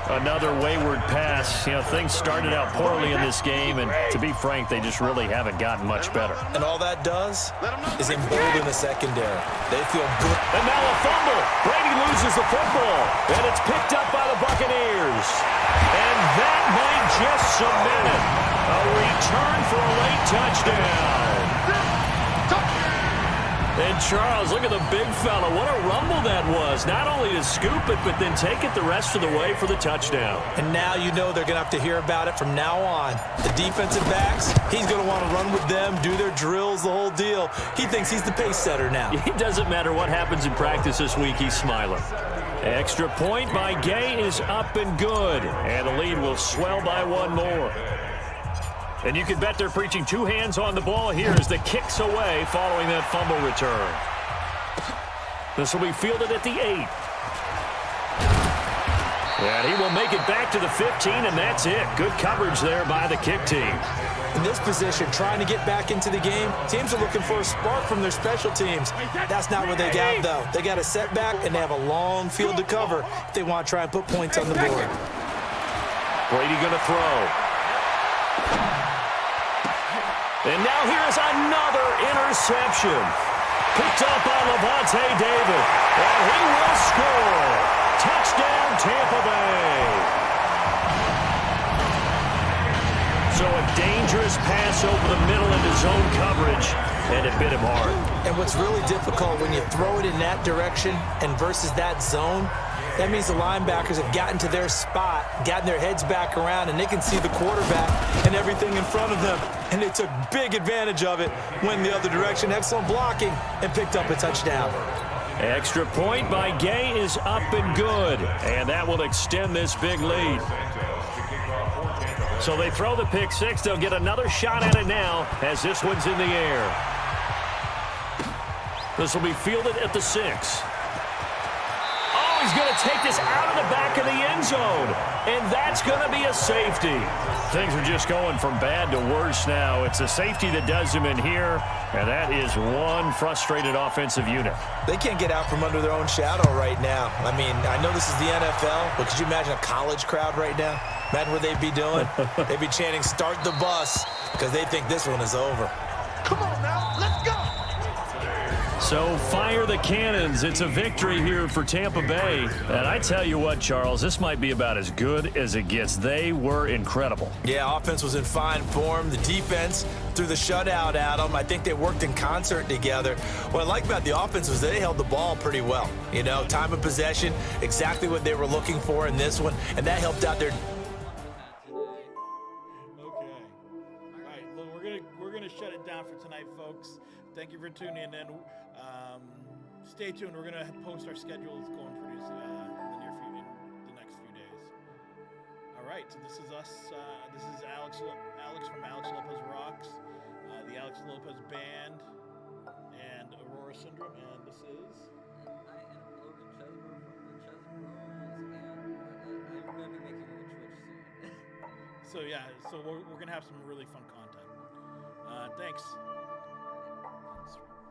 Another wayward pass. You know, things started out poorly in this game, and to be frank, they just really haven't gotten much better. And all that does is embolden the secondary. They feel good. And now a fumble. Brady loses the football, and it's picked up by the Buccaneers. And that might just cement it. A return for a late touchdown. And Charles, look at the big fella. What a rumble that was. Not only to scoop it, but then take it the rest of the way for the touchdown. And now you know they're going to have to hear about it from now on. The defensive backs, he's going to want to run with them, do their drills, the whole deal. He thinks he's the pace setter now. It doesn't matter what happens in practice this week. He's smiling. Extra point by Gay is up and good. And the lead will swell by 1 more. And you can bet they're preaching 2 hands on the ball here as the kick's away following that fumble return. This will be fielded at the 8. And he will make it back to the 15, and that's it. Good coverage there by the kick team. In this position, trying to get back into the game, teams are looking for a spark from their special teams. That's not what they got, though. They got a setback, and they have a long field to cover if they want to try and put points on the board. Brady going to throw. And now here's another interception. Picked up by Levante David. And he will score. Touchdown, Tampa Bay. So a dangerous pass over the middle into zone coverage, and it bit him hard. And what's really difficult when you throw it in that direction and versus that zone, that means the linebackers have gotten to their spot, gotten their heads back around, and they can see the quarterback and everything in front of them. And they took big advantage of it, went the other direction, excellent blocking, and picked up a touchdown. Extra point by Gay is up and good, and that will extend this big lead. So they throw the pick six. They'll get another shot at it now as this one's in the air. This will be fielded at the 6. Oh, he's going to take this out of the back of the end zone, and that's going to be a safety. Things are just going from bad to worse now. It's a safety that does him in here, and that is one frustrated offensive unit. They can't get out from under their own shadow right now. I mean, I know this is the NFL, but could you imagine a college crowd right now? Imagine what they'd be doing. They'd be chanting, "Start the bus," because they think this one is over. Come on now, let's go. So fire the cannons. It's a victory here for Tampa Bay. And I tell you what, Charles, this might be about as good as it gets. They were incredible. Yeah, offense was in fine form. The defense threw the shutout at them. I think they worked in concert together. What I like about the offense was they held the ball pretty well. You know, time of possession, exactly what they were looking for in this one, and that helped out their... We're gonna shut it down for tonight, folks. Thank you for tuning in. Stay tuned. We're gonna post our schedules going pretty soon in the next few days. All right. So this is us. This is Alex from Alex Lopez Rocks, the Alex Lopez Band, and Aurora Syndrome. And this is. And I am Logan Chezbros from the Chezbros, and I'm gonna be making a Twitch soon. So yeah. So we're gonna have some really fun content. Thanks.